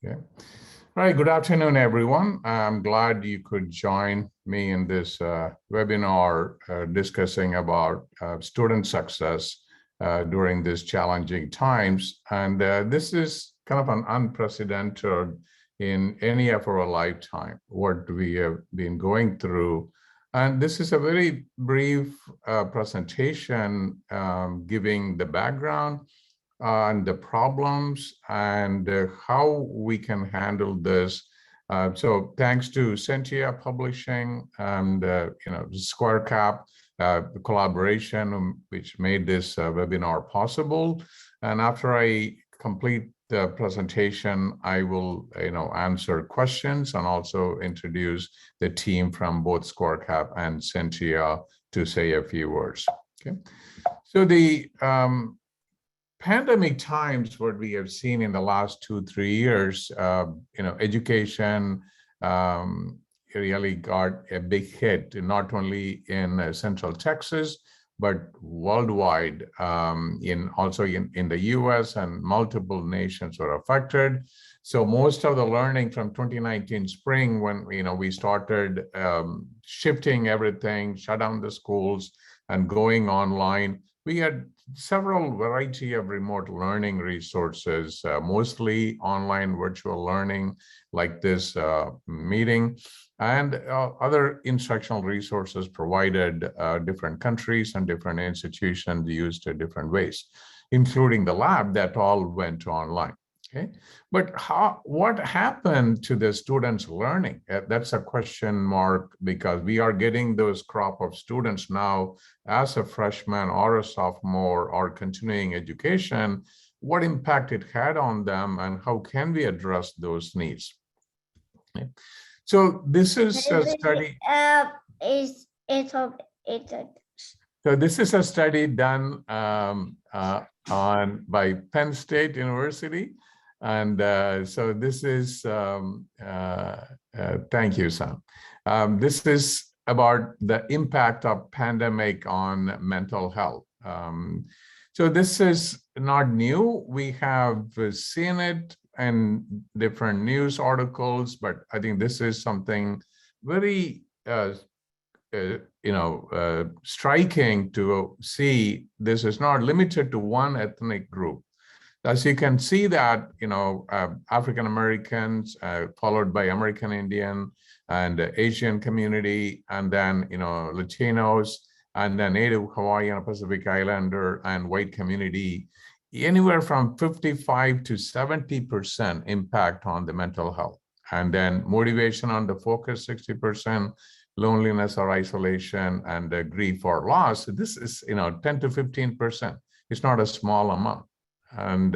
Okay. All right. Good afternoon, everyone. I'm glad you could join me in this webinar discussing about student success during these challenging times. And this is kind of an unprecedented in any of our lifetime, what we have been going through. And this is a very brief presentation giving the background and the problems and how we can handle this. So thanks to Sentia Publishing and Squarecap collaboration, which made this webinar possible. And after I complete the presentation, I will answer questions and also introduce the team from both Squarecap and Sentia to say a few words. Okay. So the pandemic times, what we have seen in the last 2-3 years, education really got a big hit, not only in Central Texas, but worldwide, also in the US, and multiple nations were affected. So most of the learning from 2019 spring, when we started shifting everything, shut down the schools and going online, we had several variety of remote learning resources, mostly online virtual learning like this meeting, and other instructional resources provided. Different countries and different institutions used different ways, including the lab that all went online. Okay, but what happened to the students' learning? That's a question mark, because we are getting those crop of students now as a freshman or a sophomore or continuing education. What impact it had on them, and how can we address those needs? Okay. So this is a study. So this is a study done by Penn State University. And so this is, thank you, Sam. This is about the impact of pandemic on mental health. So this is not new. We have seen it in different news articles, but I think this is something very, striking to see. This is not limited to one ethnic group. As you can see that, African Americans, followed by American Indian and Asian community, and then, Latinos, and then Native Hawaiian, Pacific Islander, and white community, anywhere from 55 to 70% impact on the mental health. And then motivation on the focus, 60%, loneliness or isolation, and grief or loss. This is, 10 to 15%. It's not a small amount. And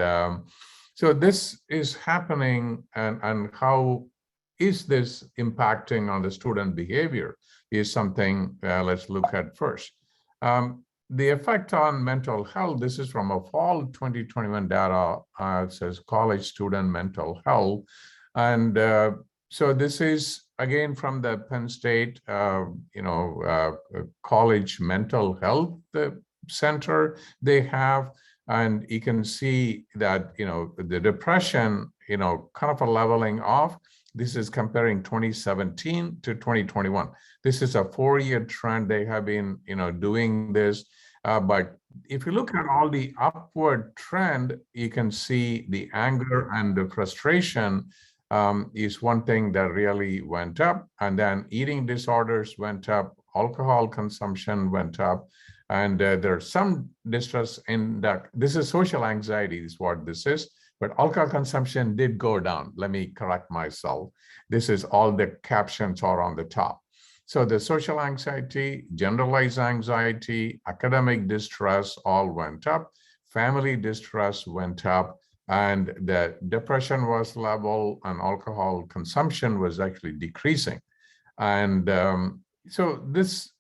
so this is happening, and how is this impacting on the student behavior is something let's look at first. The effect on mental health, this is from a fall 2021 data. It says college student mental health. And so this is again from the Penn State college mental health center they have. And you can see that, the depression, kind of a leveling off. This is comparing 2017 to 2021. This is a 4-year trend. They have been, doing this. But if you look at all the upward trend, you can see the anger and the frustration is one thing that really went up. And then eating disorders went up, alcohol consumption went up. And there's some distress in that. This is social anxiety is what this is, but alcohol consumption did go down. Let me correct myself. This is all the captions are on the top. So the social anxiety, generalized anxiety, academic distress all went up. Family distress went up, and the depression was level, and alcohol consumption was actually decreasing. And so this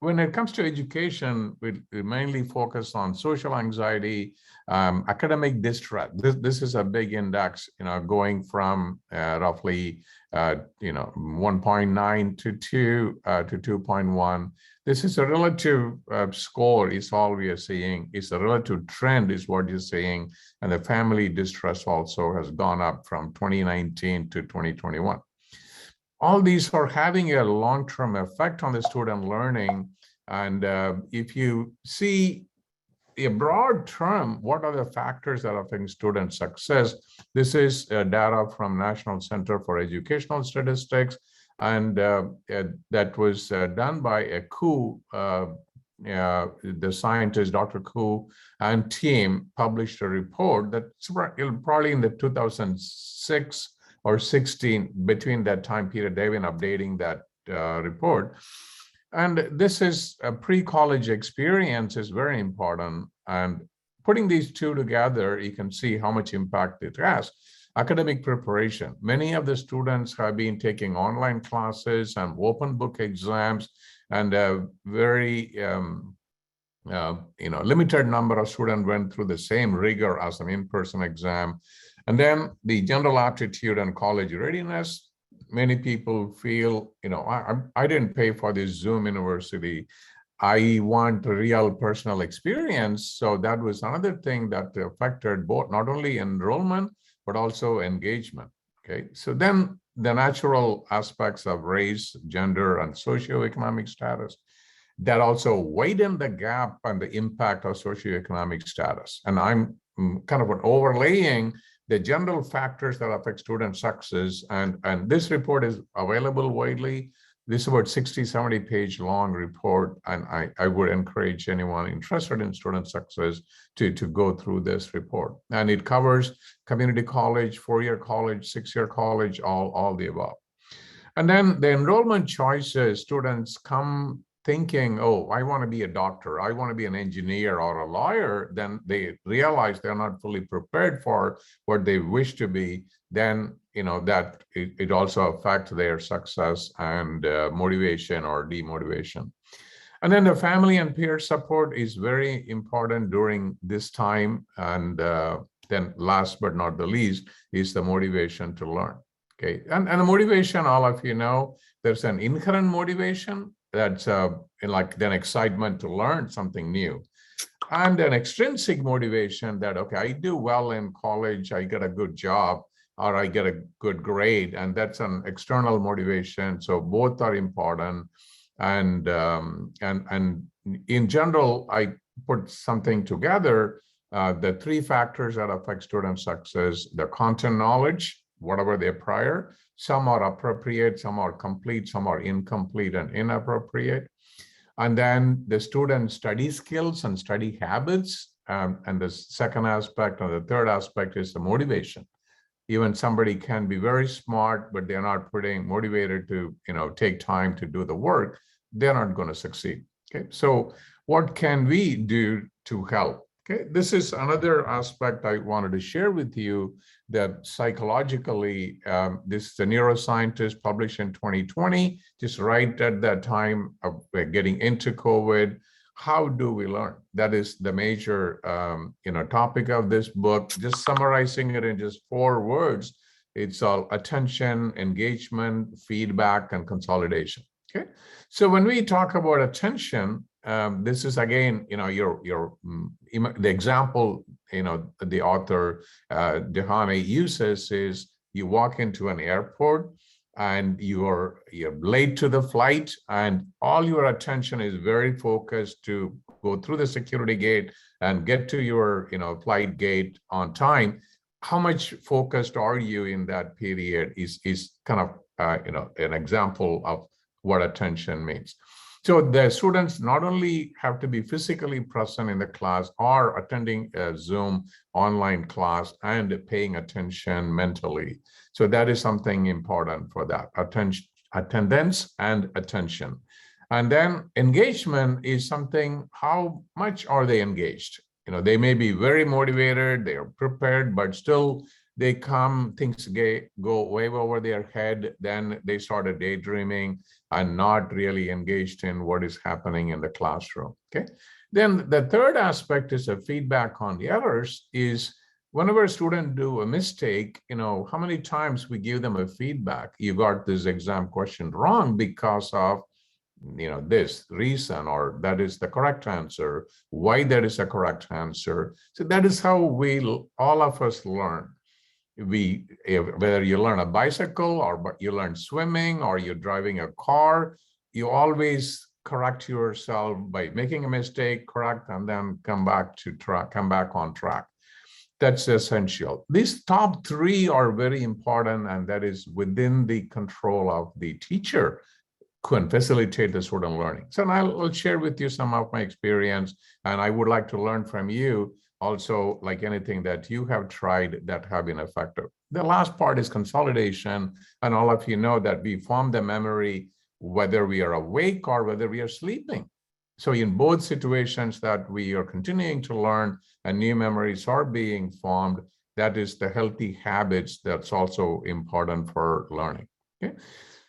when it comes to education, we mainly focus on social anxiety, academic distress. This is a big index, going from roughly, 1.9 to 2 to 2.1. This is a relative score is all we are seeing. It's a relative trend is what you're seeing. And the family distress also has gone up from 2019 to 2021. All these are having a long-term effect on the student learning. And if you see a broad term, what are the factors that affect student success? This is data from National Center for Educational Statistics. And that was done by a Koo, the scientist, Dr. Koo, and team published a report that's probably in the 2006 or 16, between that time period, they've been updating that report. And this is a pre-college experience is very important. And putting these two together, you can see how much impact it has. Academic preparation. Many of the students have been taking online classes and open book exams, and a very limited number of students went through the same rigor as an in-person exam. And then the general aptitude and college readiness. Many people feel, I didn't pay for this Zoom university. I want a real personal experience. So that was another thing that affected both not only enrollment, but also engagement. Okay, so then the natural aspects of race, gender, and socioeconomic status that also widen the gap and the impact of socioeconomic status. And I'm kind of overlaying the general factors that affect student success. And this report is available widely. This is about 60, 70 page long report. And I would encourage anyone interested in student success to go through this report. And it covers community college, 4-year college, 6-year college, all the above. And then the enrollment choices, students come thinking, oh, I want to be a doctor, I want to be an engineer or a lawyer. Then they realize they're not fully prepared for what they wish to be. Then, that it also affects their success and motivation or demotivation. And then the family and peer support is very important during this time. And then last but not the least is the motivation to learn. Okay, and the motivation, all of you know, there's an inherent motivation that's like then excitement to learn something new, and an extrinsic motivation that, okay, I do well in college, I get a good job, or I get a good grade, and that's an external motivation. So both are important. And in general, I put something together, the 3 factors that affect student success: the content knowledge, whatever they're prior. Some are appropriate, some are complete, some are incomplete and inappropriate. And then the student study skills and study habits. And the second aspect, or the third aspect, is the motivation. Even somebody can be very smart, but they're not motivated to, take time to do the work, they're not going to succeed. Okay, so what can we do to help? Okay, this is another aspect I wanted to share with you, that psychologically, this is a neuroscientist published in 2020, just right at that time of getting into COVID. How do we learn? That is the major topic of this book. Just summarizing it in just 4 words, it's all attention, engagement, feedback, and consolidation. Okay, so when we talk about attention, this is again, the example, the author Dehane uses is, you walk into an airport and you're late to the flight, and all your attention is very focused to go through the security gate and get to your flight gate on time. How much focused are you in that period is kind of an example of what attention means. So the students not only have to be physically present in the class or attending a Zoom online class and paying attention mentally. So that is something important for that, attendance and attention. And then engagement is something, how much are they engaged? They may be very motivated, they are prepared, but still things go way over their head, then they started daydreaming and not really engaged in what is happening in the classroom. Okay. Then the third aspect is a feedback on the errors is whenever a student do a mistake, how many times we give them a feedback. You got this exam question wrong because of this reason, or that is the correct answer, why that is a correct answer. So that is how all of us learn. Whether you learn a bicycle or you learn swimming or you're driving a car, you always correct yourself by making a mistake, correct, and then come back on track. That's essential. These top three are very important, and that is within the control of the teacher can facilitate the student learning. So I'll share with you some of my experience, and I would like to learn from you also, like anything that you have tried that have been effective. The last part is consolidation, and all of you know that we form the memory whether we are awake or whether we are sleeping. So in both situations that we are continuing to learn and new memories are being formed, that is the healthy habits that's also important for learning. Okay.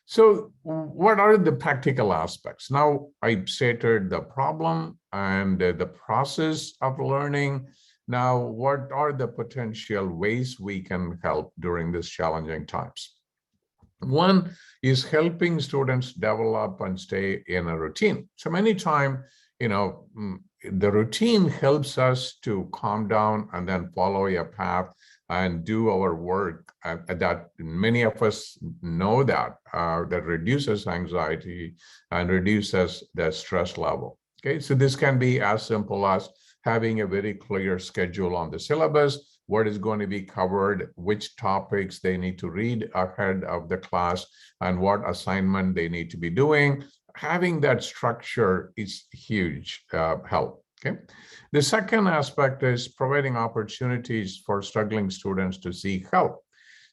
So what are the practical aspects? Now I stated the problem and the process of learning. Now, what are the potential ways we can help during these challenging times? One is helping students develop and stay in a routine. So many times, the routine helps us to calm down and then follow a path and do our work that many of us know that reduces anxiety and reduces the stress level. Okay, so this can be as simple as having a very clear schedule on the syllabus, what is going to be covered, which topics they need to read ahead of the class, and what assignment they need to be doing. Having that structure is huge help. Okay. The second aspect is providing opportunities for struggling students to seek help.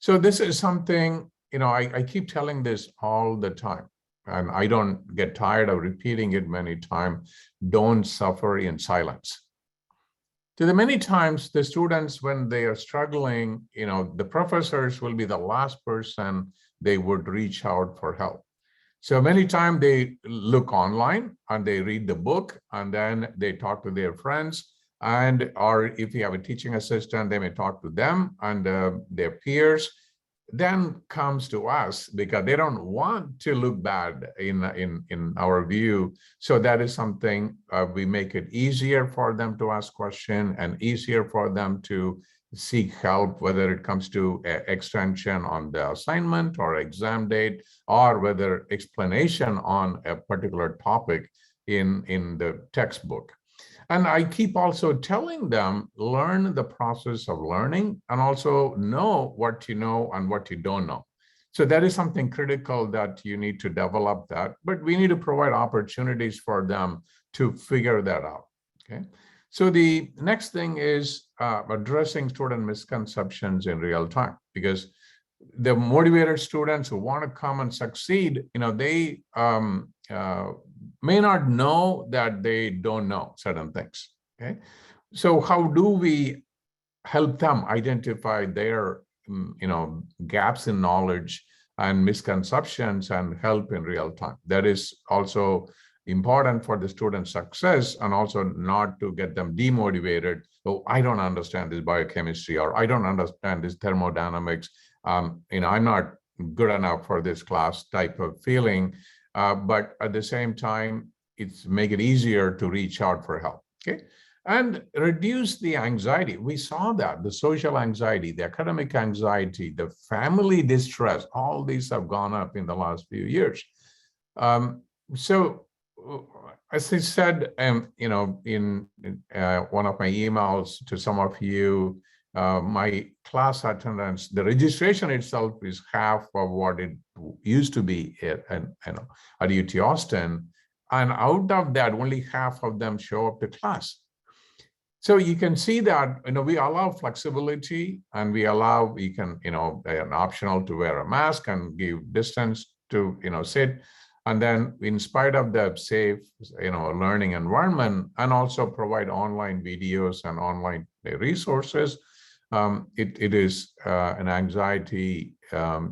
So this is something, I keep telling this all the time, and I don't get tired of repeating it many times. Don't suffer in silence. So the many times the students, when they are struggling, the professors will be the last person they would reach out for help. So many times they look online and they read the book and then they talk to their friends, or if you have a teaching assistant, they may talk to them and their peers. Then comes to us because they don't want to look bad in our view. So that is something we make it easier for them to ask questions and easier for them to seek help, whether it comes to extension on the assignment or exam date, or whether explanation on a particular topic in the textbook. And I keep also telling them, learn the process of learning and also know what you know and what you don't know. So that is something critical that you need to develop that, but we need to provide opportunities for them to figure that out. Okay. So the next thing is addressing student misconceptions in real time, because the motivated students who want to come and succeed, they may not know that they don't know certain things. Okay, so how do we help them identify their gaps in knowledge and misconceptions and help in real time? That is also important for the student success, and also not to get them demotivated. Oh, I don't understand this biochemistry, or I don't understand this thermodynamics. I'm not good enough for this class type of feeling. But at the same time, make it easier to reach out for help. Okay. And reduce the anxiety. We saw that the social anxiety, the academic anxiety, the family distress, all these have gone up in the last few years. So as I said, in one of my emails to some of you, my class attendance, the registration itself is half of what it used to be at UT Austin. And out of that, only half of them show up to class. So you can see that, we allow flexibility, and we allow, an optional to wear a mask and give distance to, sit. And then in spite of the safe, learning environment, and also provide online videos and online resources, it is an anxiety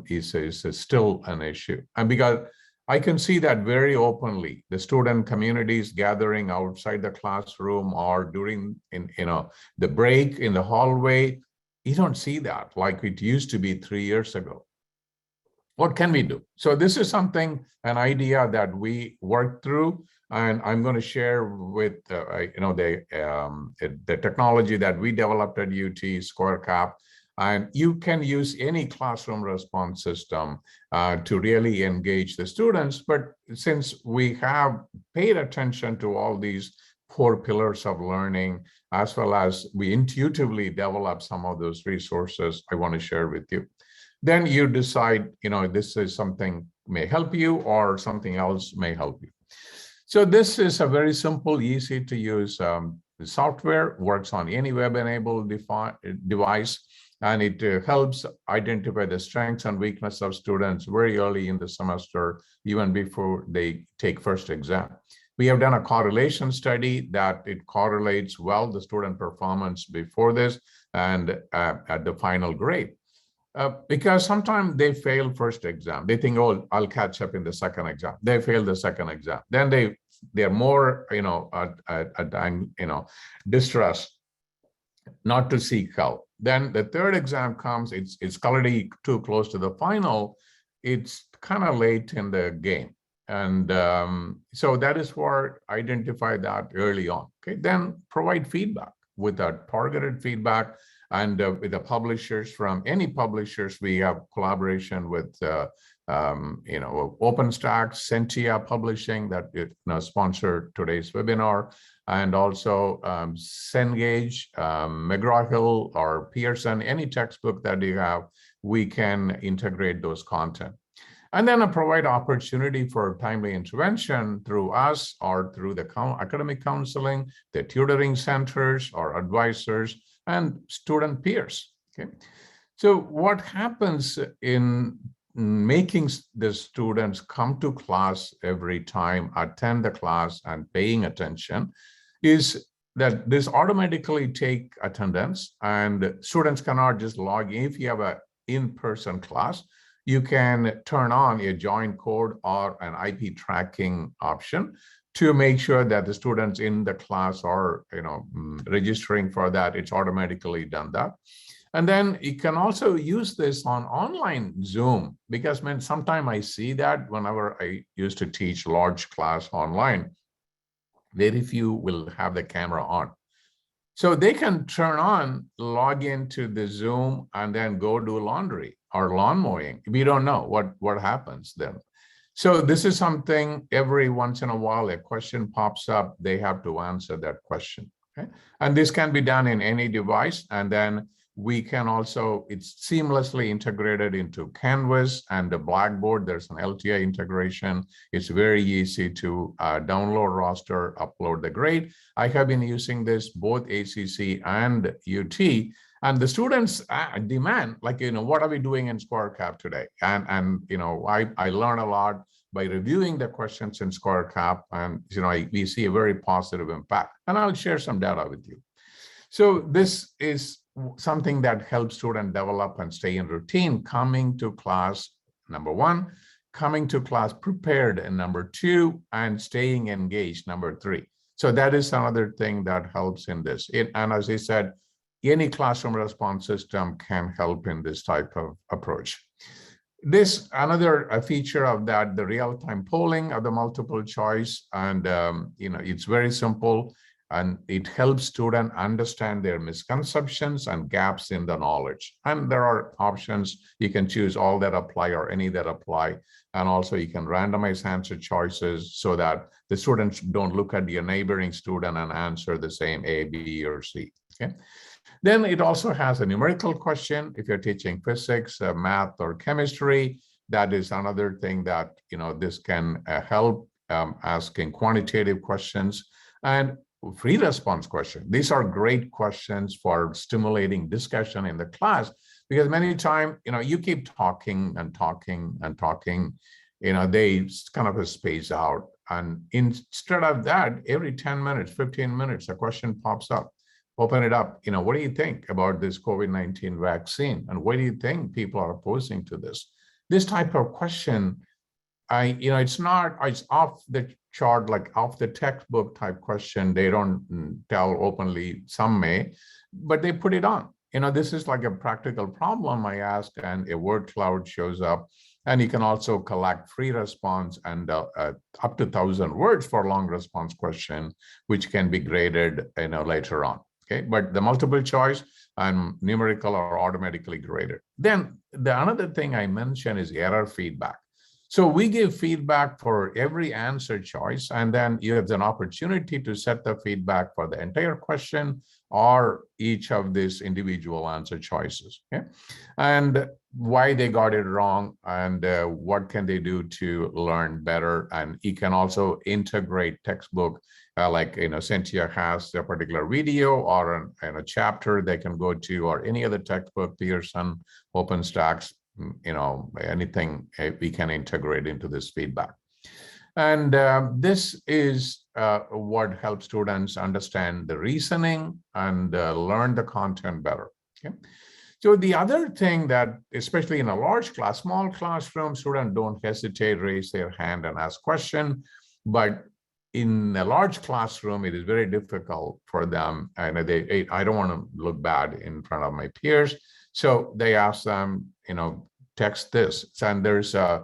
is still an issue. And because I can see that very openly, the student communities gathering outside the classroom or during the break in the hallway, you don't see that like it used to be 3 years ago. What can we do? So this is something, an idea that we worked through, and I'm going to share with the technology that we developed at UT, Squarecap, and you can use any classroom response system to really engage the students. But since we have paid attention to all these 4 pillars of learning, as well as we intuitively develop some of those resources, I want to share with you. Then you decide, this is something may help you or something else may help you. So this is a very simple, easy to use software, works on any web-enabled device, and it helps identify the strengths and weaknesses of students very early in the semester, even before they take first exam. We have done a correlation study that it correlates well the student performance before this and at the final grade. Because sometimes they fail first exam. They think, oh, I'll catch up in the second exam. They fail the second exam. Then they're more, distressed not to seek help. Then the third exam comes, it's already too close to the final. It's kind of late in the game. And so that is for identify that early on. Okay, then provide feedback with a targeted feedback. And with the publishers, from any publishers, we have collaboration with, OpenStack, Sentia Publishing that sponsored today's webinar, and also Cengage, McGraw-Hill, or Pearson, any textbook that you have, we can integrate those content. And then provide opportunity for timely intervention through us or through the academic counseling, the tutoring centers or advisors, and student peers. Okay, so what happens in making the students come to class every time, attend the class, and paying attention is that this automatically take attendance, and students cannot just log in. If you have an in-person class, you can turn on a join code or an IP tracking option to make sure that the students in the class are, registering for that. It's automatically done that. And then you can also use this on online Zoom, because sometimes I see that whenever I used to teach large class online, very few will have the camera on. So they can turn on, log into the Zoom, and then go do laundry or lawn mowing. We don't know what happens then. So this is something every once in a while, a question pops up, they have to answer that question. Okay, and this can be done in any device. And then we can also, it's seamlessly integrated into Canvas and the Blackboard. There's an LTI integration. It's very easy to download roster, upload the grade. I have been using this both ACC and UT. And the students demand, what are we doing in Squarecap today? And I learn a lot by reviewing the questions in Squarecap, and we see a very positive impact. And I'll share some data with you. So this is something that helps students develop and stay in routine, coming to class, number 1, coming to class prepared, and number 2, and staying engaged, number 3. So that is another thing that helps in this. And as I said, any classroom response system can help in this type of approach. This another feature of that, the real-time polling of the multiple choice, and it's very simple, and it helps students understand their misconceptions and gaps in the knowledge. And there are options. You can choose all that apply or any that apply. And also you can randomize answer choices so that the students don't look at your neighboring student and answer the same A, B, or C. Okay. Then it also has a numerical question. If you're teaching physics, math, or chemistry, that is another thing that this can help asking quantitative questions. And free response question. These are great questions for stimulating discussion in the class, because many times, you keep talking and talking and talking, they kind of space out. And instead of that, every 10 minutes, 15 minutes, a question pops up. open it up. What do you think about this COVID-19 vaccine? And what do you think people are opposing to this? This type of question, it's off the chart, like off the textbook type question. They don't tell openly, some may, but they put it on. This is like a practical problem I ask, and a word cloud shows up. And you can also collect free response and up to 1,000 words for long response question, which can be graded later on. Okay, but the multiple choice and numerical are automatically graded. Then the another thing I mentioned is error feedback. So we give feedback for every answer choice, and then you have an opportunity to set the feedback for the entire question or each of these individual answer choices. Okay? And why they got it wrong, and what can they do to learn better. And you can also integrate textbook, like Sentia has a particular video or a chapter they can go to, or any other textbook, Pearson, OpenStax, anything we can integrate into this feedback. And this is what helps students understand the reasoning and learn the content better. Okay. So the other thing that, especially in a large class, small classroom, students don't hesitate, raise their hand and ask question. But in a large classroom, it is very difficult for them. And I don't want to look bad in front of my peers. So they ask them, text this. And there's a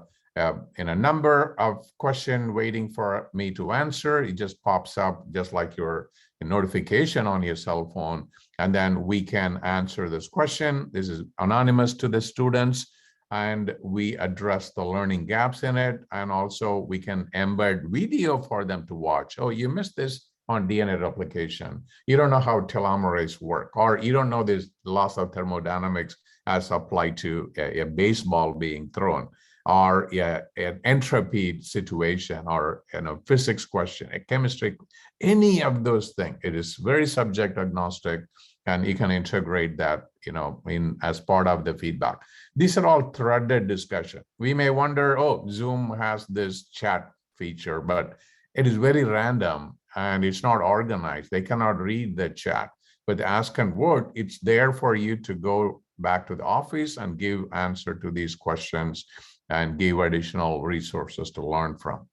number of question waiting for me to answer. It just pops up just like your notification on your cell phone. And then we can answer this question. This is anonymous to the students, and we address the learning gaps in it. And also we can embed video for them to watch. Oh, you missed this on DNA replication. You don't know how telomerase work, or you don't know this loss of thermodynamics as applied to a baseball being thrown, or an entropy situation, or physics question, a chemistry, any of those things. It is very subject agnostic, and you can integrate that in as part of the feedback. These are all threaded discussion. We may wonder, oh, Zoom has this chat feature, but it is very random and it's not organized. They cannot read the chat. But the ask and word, it's there for you to go back to the office and give answer to these questions and give additional resources to learn from.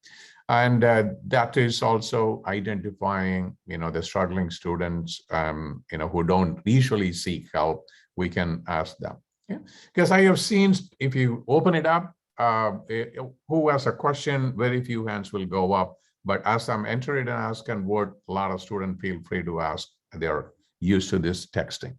And that is also identifying, the struggling students, who don't usually seek help. We can ask them. Okay? Because I have seen, if you open it up, who has a question, very few hands will go up. But as I'm entering an ask and word, a lot of students feel free to ask. They're used to this texting.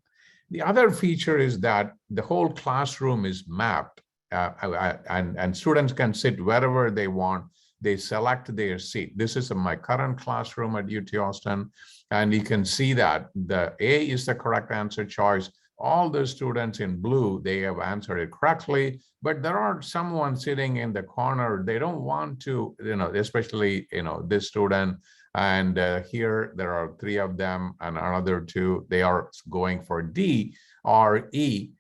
The other feature is that the whole classroom is mapped, and students can sit wherever they want. They select their seat. This is my current classroom at UT Austin, and you can see that the A is the correct answer choice. All the students in blue, they have answered it correctly, but there are someone sitting in the corner. They don't want to, especially, this student. And here there are 3 of them and another 2, they are going for D or E.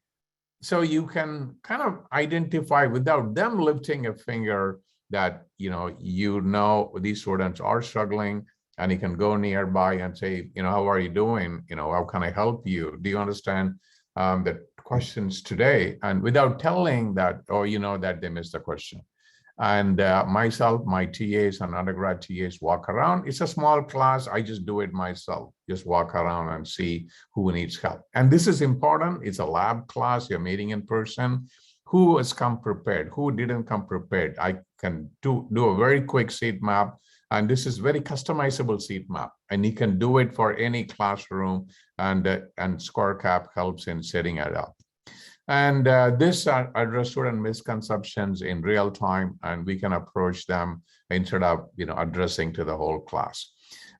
So you can kind of identify without them lifting a finger that, these students are struggling, and you can go nearby and say, how are you doing? How can I help you? Do you understand the questions today? And without telling that, that they missed the question. And myself, my TAs and undergrad TAs walk around. It's a small class. I just do it myself. Just walk around and see who needs help. And this is important. It's a lab class. You're meeting in person. Who has come prepared? Who didn't come prepared? I can do a very quick seat map. And this is very customizable seat map. And you can do it for any classroom. And Squarecap helps in setting it up. And this address student misconceptions in real time, and we can approach them instead of addressing to the whole class.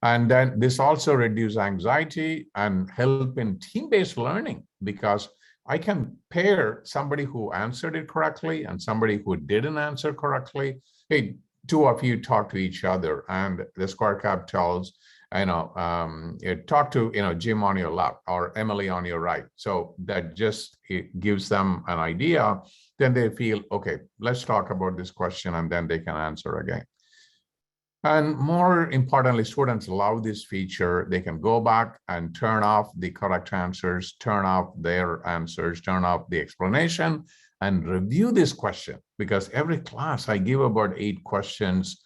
And then this also reduces anxiety and help in team-based learning, because I can pair somebody who answered it correctly and somebody who didn't answer correctly. Hey, 2 of you talk to each other, and the Squarecap tells, talk to Jim on your left or Emily on your right. So that just gives them an idea. Then they feel, okay, let's talk about this question, and then they can answer again. And more importantly, students love this feature. They can go back and turn off the correct answers, turn off their answers, turn off the explanation, and review this question. Because every class, I give about 8 questions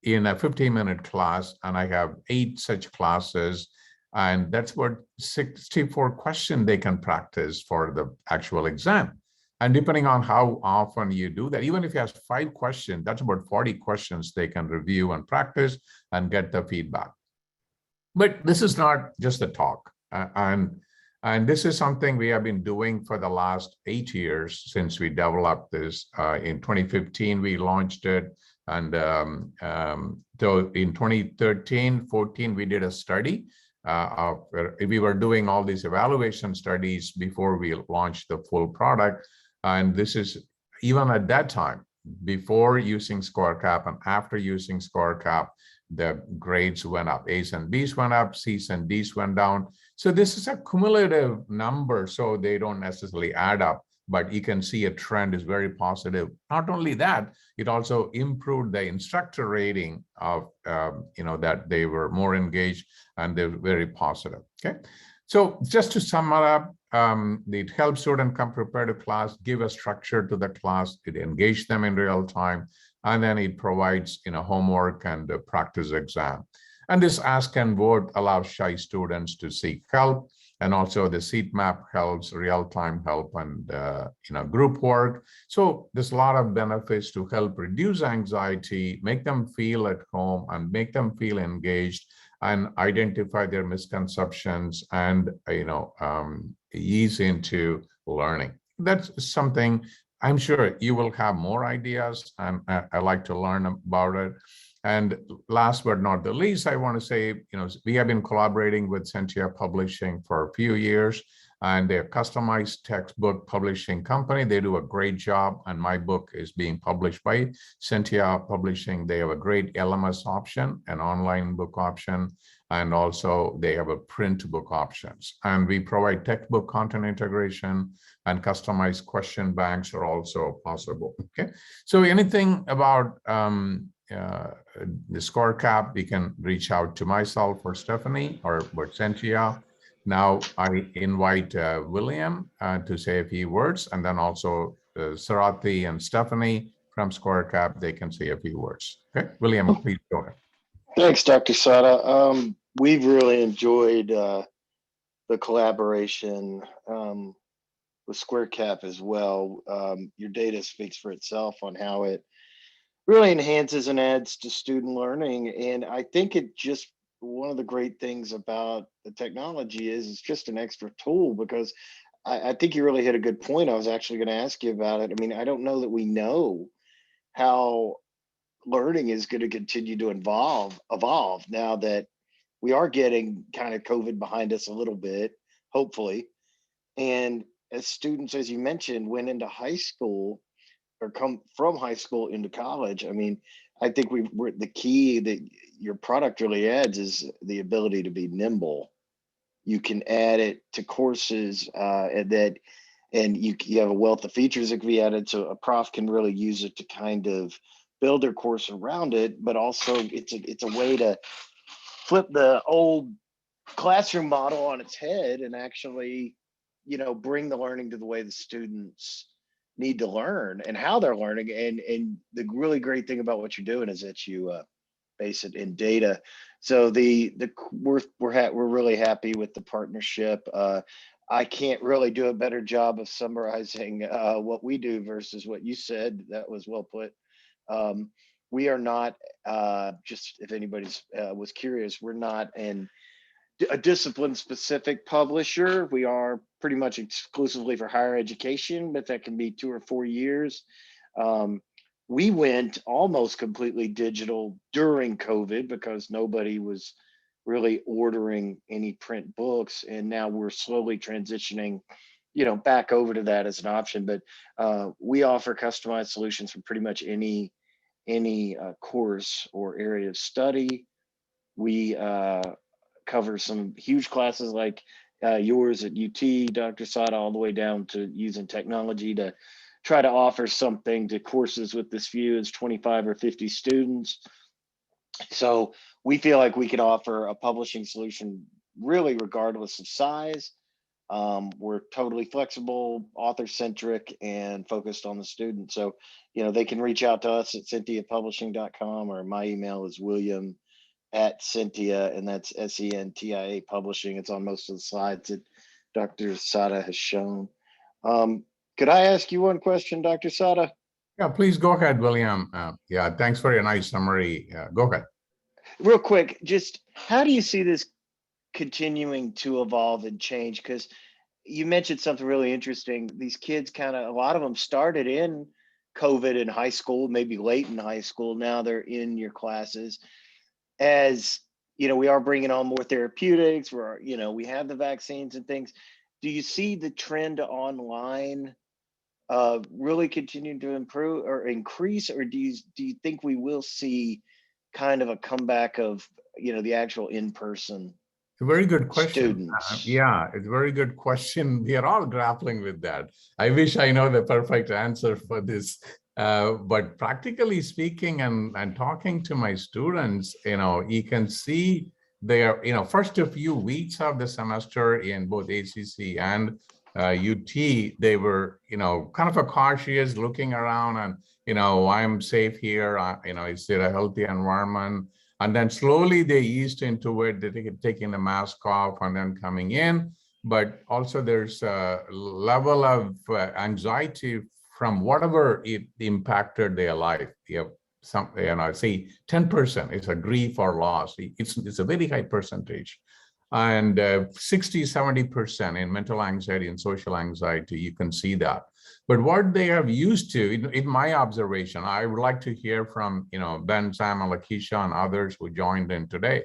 in a 15-minute class, and I have 8 such classes. And that's what 64 questions they can practice for the actual exam. And depending on how often you do that, even if you have 5 questions, that's about 40 questions they can review and practice and get the feedback. But this is not just a talk. And this is something we have been doing for the last 8 years since we developed this. In 2015, we launched it. And so in 2013, 14, we did a study. We were doing all these evaluation studies before we launched the full product. And this is even at that time, before using Squarecap and after using Squarecap, the grades went up. A's and B's went up, C's and D's went down. So this is a cumulative number, so they don't necessarily add up, but you can see a trend is very positive. Not only that, it also improved the instructor rating of, that they were more engaged and they're very positive, okay? So just to sum it up, it helps students come prepared to class, give a structure to the class, it engages them in real time, and then it provides homework and a practice exam. And this ask and vote allows shy students to seek help, and also the seat map helps, real-time help, and group work. So there's a lot of benefits to help reduce anxiety, make them feel at home, and make them feel engaged, and identify their misconceptions, and ease into learning. That's something I'm sure you will have more ideas, and I like to learn about it. And last but not the least, I want to say, we have been collaborating with Sentia Publishing for a few years, and they're a customized textbook publishing company. They do a great job, and my book is being published by Sentia Publishing. They have a great LMS option, an online book option, and also they have a print book options. And we provide textbook content integration, and customized question banks are also possible, okay? So anything about the Squarecap, you can reach out to myself or Stephanie or Sentia. Now I invite William to say a few words, and then also Sarathi and Stephanie from Squarecap, they can say a few words. Okay, William, please go ahead. Thanks, Dr. Sada. We've really enjoyed the collaboration with Squarecap as well. Your data speaks for itself on how it really enhances and adds to student learning. And I think it just, one of the great things about the technology is it's just an extra tool, because I think you really hit a good point. I was actually going to ask you about it. I mean, I don't know that we know how learning is going to continue to evolve now that we are getting kind of COVID behind us a little bit, hopefully. And as students, as you mentioned, went into high school or come from high school into college, I mean, I think we're the key that your product really adds is the ability to be nimble. You can add it to courses and you have a wealth of features that can be added, so a prof can really use it to kind of build their course around it. But also it's a way to flip the old classroom model on its head and actually, bring the learning to the way the students need to learn and how they're learning. And the really great thing about what you're doing is that you base it in data. So we're really happy with the partnership. I can't really do a better job of summarizing what we do versus what you said. That was well put. We are not, just if anybody's was curious, we're not a discipline specific publisher. We are pretty much exclusively for higher education, but that can be 2 or 4 years. We went almost completely digital during COVID because nobody was really ordering any print books. And now we're slowly transitioning, back over to that as an option. But we offer customized solutions for pretty much any course or area of study. We cover some huge classes like yours at UT, Dr. Sada, all the way down to using technology to try to offer something to courses with as few as 25 or 50 students. So we feel like we can offer a publishing solution really regardless of size. We're totally flexible, author-centric, and focused on the student. So, they can reach out to us at sentiapublishing.com, or my email is william@Sentia, and that's SENTIA Publishing. It's on most of the slides that Dr. Sada has shown. Could I ask you one question, Dr. Sada? Yeah, please go ahead, William. Yeah, thanks for your nice summary. Go ahead. Real quick, just how do you see this continuing to evolve and change? Because you mentioned something really interesting. These kids a lot of them started in COVID in high school, maybe late in high school. Now they're in your classes. As we are bringing on more therapeutics. We have the vaccines and things. Do you see the trend online really continue to improve or increase, or do you think we will see kind of a comeback of the actual in-person It's a very good question. students? Yeah, it's a very good question. We are all grappling with that. I wish I know the perfect answer for this. But practically speaking, and talking to my students, you can see their, first a few weeks of the semester in both ACC and UT, they were, kind of a cautious, looking around and, I'm safe here. Is there a healthy environment? And then slowly they eased into it, taking the mask off and then coming in. But also there's a level of anxiety from whatever it impacted their life. Say 10% is a grief or loss. It's a very high percentage. And 60-70% in mental anxiety and social anxiety, you can see that. But what they have used to, in my observation, I would like to hear from Ben, Sam, and Lakeisha and others who joined in today.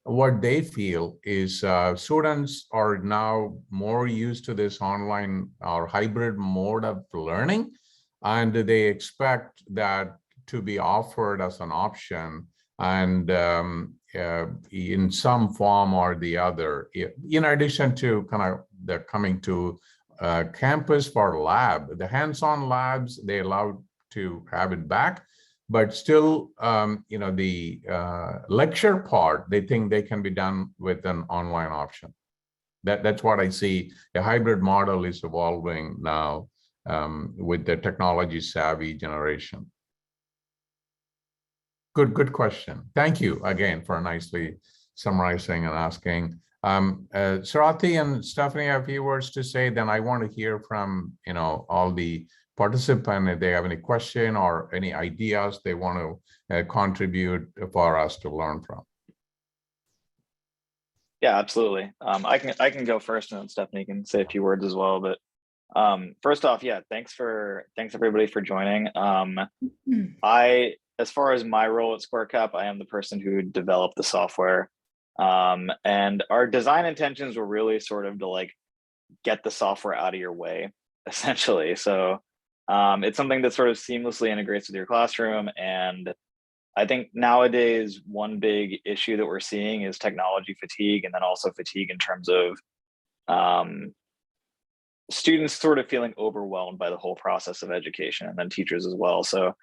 What they feel is students are now more used to this online or hybrid mode of learning, and they expect that to be offered as an option, and in some form or the other, in addition to kind of the coming to campus for lab. The hands-on labs, they allowed to have it back, but still, the lecture part, they think they can be done with an online option. That's what I see. A hybrid model is evolving now with the technology savvy generation. Good question. Thank you again for nicely summarizing and asking. Sarathi and Stephanie have a few words to say, then I want to hear from all the participants if they have any question or any ideas they want to contribute for us to learn from. Yeah, absolutely. I can go first, and then Stephanie can say a few words as well. But first off, yeah, thanks everybody for joining. As far as my role at Squarecap, I am the person who developed the software. And our design intentions were really sort of to get the software out of your way, essentially. So it's something that sort of seamlessly integrates with your classroom. And I think nowadays, one big issue that we're seeing is technology fatigue, and then also fatigue in terms of students sort of feeling overwhelmed by the whole process of education, and then teachers as well. So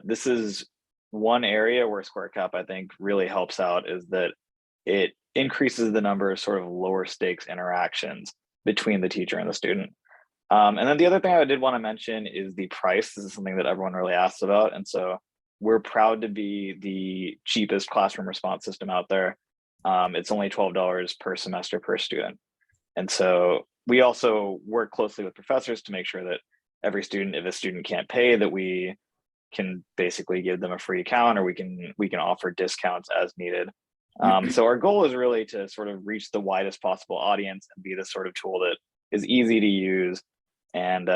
this is one area where Squarecap, I think, really helps out, is that it increases the number of sort of lower stakes interactions between the teacher and the student. And then the other thing I did want to mention is the price. This is something that everyone really asks about. And so we're proud to be the cheapest classroom response system out there. It's only $12 per semester per student. And so we also work closely with professors to make sure that every student, if a student can't pay, that we can basically give them a free account, or we can offer discounts as needed. So our goal is really to sort of reach the widest possible audience and be the sort of tool that is easy to use and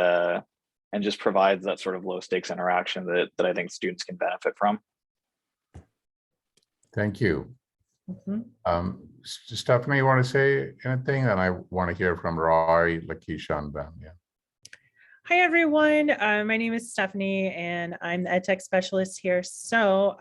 just provides that sort of low stakes interaction that I think students can benefit from. Thank you. Stephanie, you want to say anything? And I want to hear from Roy, Lakeisha, and Ben. Yeah. Hi, everyone. My name is Stephanie, and I'm the EdTech specialist here. So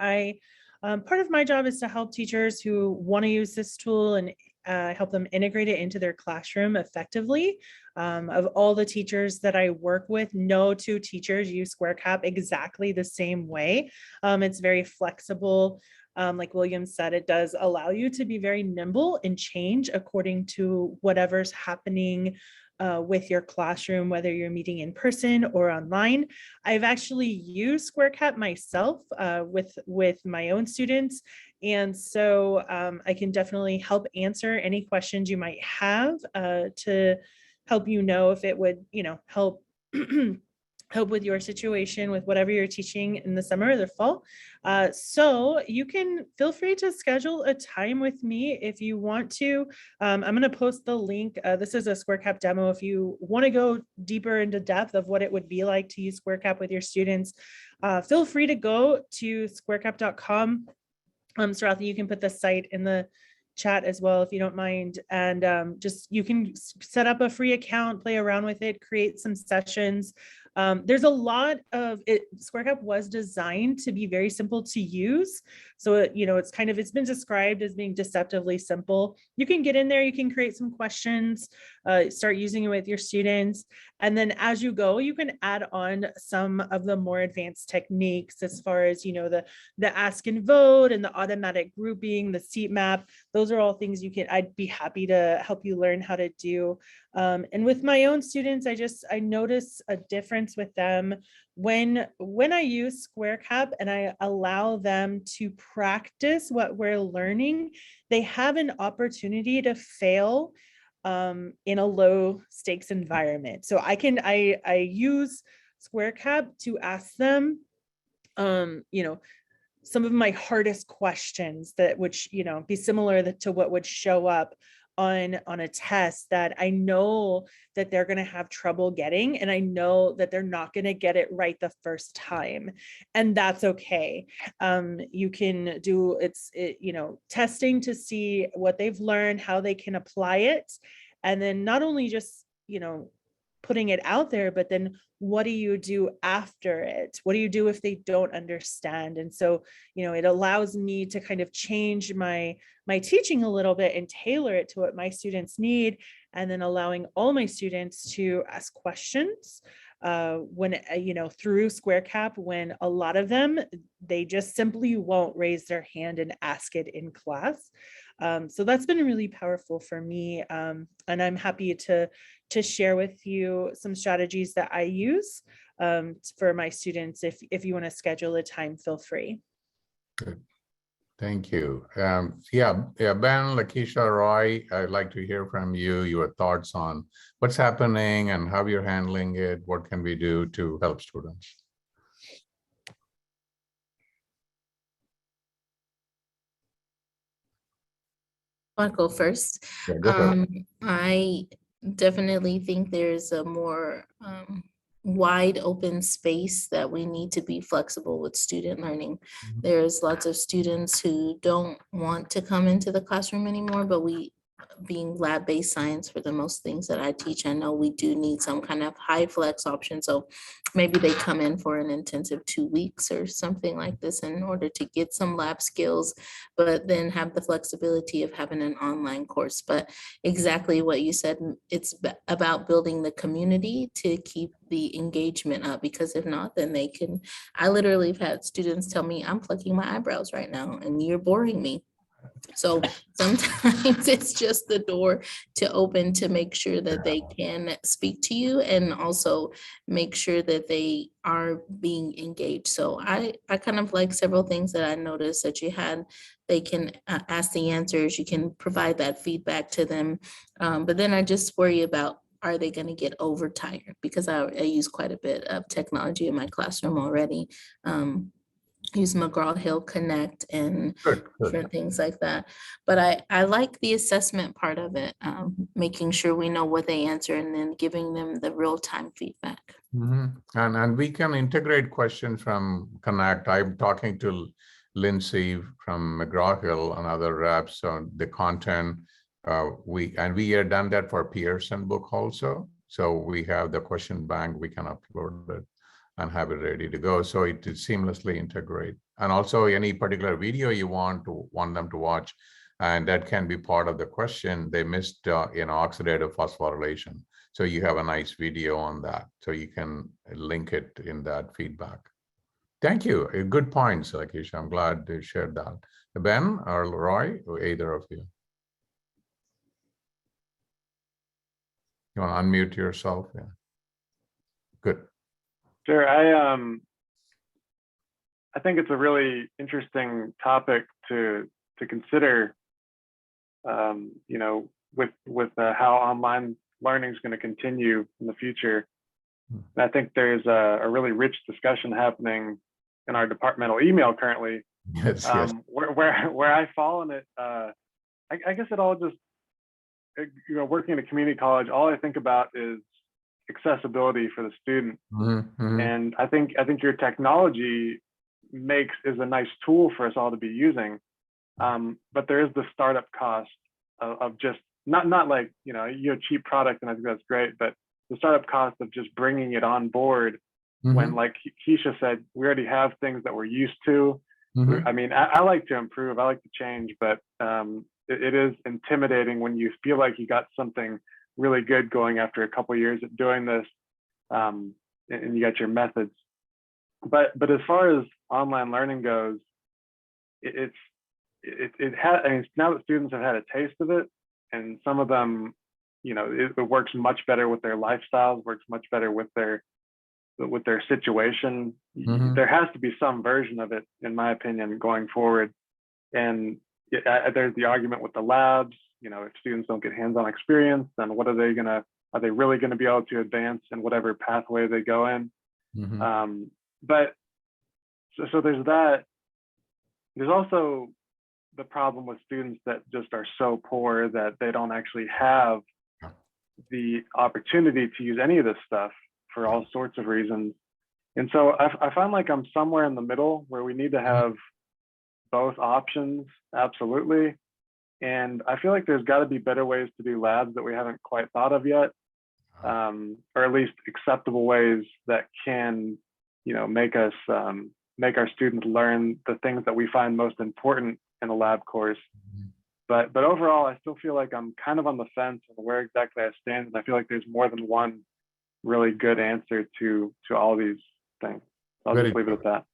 part of my job is to help teachers who want to use this tool and help them integrate it into their classroom effectively. Of all the teachers that I work with, no two teachers use Squarecap exactly the same way. It's very flexible. Like William said, it does allow you to be very nimble and change according to whatever's happening with your classroom, whether you're meeting in person or online. I've actually used Squarecap myself with my own students. And so I can definitely help answer any questions you might have to help you know if it would, help help with your situation with whatever you're teaching in the summer or the fall. So you can feel free to schedule a time with me if you want to. I'm going to post the link. This is a Squarecap demo. If you want to go deeper into depth of what it would be like to use Squarecap with your students, feel free to go to squarecap.com. Sarathy, you can put the site in the chat as well if you don't mind, and just you can set up a free account, play around with it, create some sessions. There's a lot of it. Squarecap was designed to be very simple to use, so it's been described as being deceptively simple. You can get in there, you can create some questions, start using it with your students, and then as you go, you can add on some of the more advanced techniques as far as the ask and vote and the automatic grouping, the seat map. Those are all things I'd be happy to help you learn how to do. And with my own students, I notice a difference with them when I use Squarecap and I allow them to practice what we're learning. They have an opportunity to fail in a low stakes environment. So I use Squarecap to ask them, some of my hardest questions which be similar to what would show up on a test that I know that they're going to have trouble getting, and I know that they're not going to get it right the first time, and that's okay. You can do testing to see what they've learned, how they can apply it, and then not only just putting it out there, but then what do you do after it? What do you do if they don't understand? And so, it allows me to kind of change my teaching a little bit and tailor it to what my students need, and then allowing all my students to ask questions when through Squarecap, when a lot of them, they just simply won't raise their hand and ask it in class. So that's been really powerful for me, and I'm happy to share with you some strategies that I use for my students. If you want to schedule a time, feel free. Good. Thank you. Ben, Lakeisha, Roy, I'd like to hear from you, your thoughts on what's happening and how you're handling it. What can we do to help students? I'll go first. Yeah, go ahead. I definitely think there's a more wide open space that we need to be flexible with student learning. There's lots of students who don't want to come into the classroom anymore, but being lab-based science for the most things that I teach, I know we do need some kind of high flex option. So maybe they come in for an intensive 2 weeks or something like this in order to get some lab skills, but then have the flexibility of having an online course. But exactly what you said, it's about building the community to keep the engagement up, because if not, then I literally have had students tell me, I'm plucking my eyebrows right now and you're boring me. So sometimes it's just the door to open to make sure that they can speak to you, and also make sure that they are being engaged. So I kind of like several things that I noticed that you had. They can ask the answers, you can provide that feedback to them. But then I just worry about, are they going to get overtired? Because I use quite a bit of technology in my classroom already. Use McGraw-Hill Connect and different things like that. But I like the assessment part of it, making sure we know what they answer and then giving them the real-time feedback. And we can integrate questions from Connect. I'm talking to Lindsay from McGraw-Hill and other reps on the content. We have done that for Pearson book also. So we have the question bank, we can upload it and have it ready to go. So it is seamlessly integrate. And also any particular video you want them to watch, and that can be part of the question. They missed oxidative phosphorylation. So you have a nice video on that. So you can link it in that feedback. Thank you. Good points, Lakisha. I'm glad they shared that. Ben or Roy, or either of you. You want to unmute yourself? Yeah. Good. Sure. I think it's a really interesting topic to consider. You know, with how online learning is going to continue in the future. And I think there's a really rich discussion happening in our departmental email currently. Yes, yes. Where I fall in it, I guess it all just, you know, working in a community college, all I think about is accessibility for the student. And I think your technology is a nice tool for us all to be using. But there is the startup cost of just not like, you know, you have a cheap product and I think that's great, but the startup cost of just bringing it on board when, like Keisha said, we already have things that we're used to. I mean, I like to improve, I like to change, but it is intimidating when you feel like you got something really good going after a couple of years of doing this, and you got your methods. But as far as online learning goes, it has, I mean, now that students have had a taste of it, and some of them, you know, it works much better with their lifestyles, works much better with their situation. There has to be some version of it, in my opinion, going forward. And there's the argument with the labs. You know, if students don't get hands-on experience, then what are they really going to be able to advance in whatever pathway they go in? But so there's that. There's also the problem with students that just are so poor that they don't actually have the opportunity to use any of this stuff for all sorts of reasons. And so I find like I'm somewhere in the middle where we need to have both options, absolutely. And I feel like there's got to be better ways to do labs that we haven't quite thought of yet, or at least acceptable ways that can, you know, make our students learn the things that we find most important in a lab course. But overall, I still feel like I'm kind of on the fence on where exactly I stand, and I feel like there's more than one really good answer to all these things. I'll just leave it at that.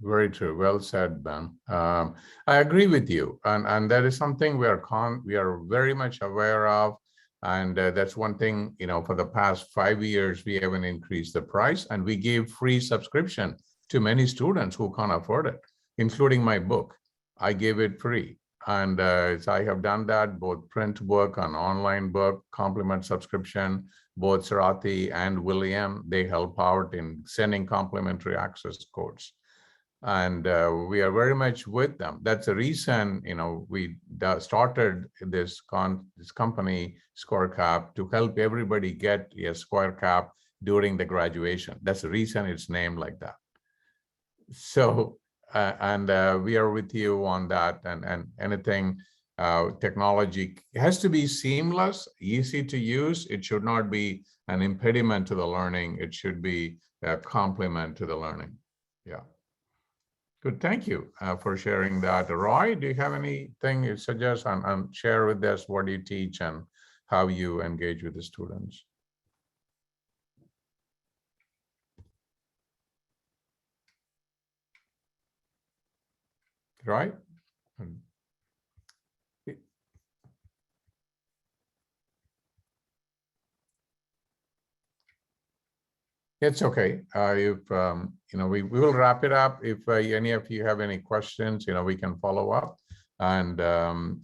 Very true. Well said, Ben. I agree with you, and that is something we are very much aware of, and that's one thing, you know, for the past 5 years we haven't increased the price, and we gave free subscription to many students who can't afford it, including my book. I gave it free, and so I have done that, both print book and online book, complement subscription. Both Sarathi and William, they help out in sending complimentary access codes. And we are very much with them. That's the reason, you know, we started this company, Squarecap, to help everybody get a Squarecap during the graduation. That's the reason it's named like that. So, we are with you on that, and anything technology has to be seamless, easy to use. It should not be an impediment to the learning. It should be a complement to the learning. Yeah. Good, thank you for sharing that. Roy, do you have anything you suggest and share with us what you teach and how you engage with the students? Right? It's okay. If you know, we will wrap it up. If any of you have any questions, you know, we can follow up, and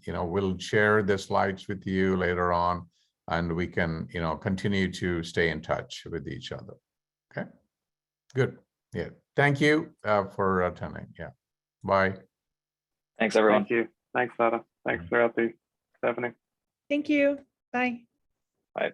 you know, we'll share the slides with you later on, and we can, you know, continue to stay in touch with each other. Okay, good. Yeah, thank you for attending. Yeah, bye. Thanks, everyone. Thank you. Thanks, Sada. Thanks, Sarathi, Stephanie. Thank you. Bye. Bye.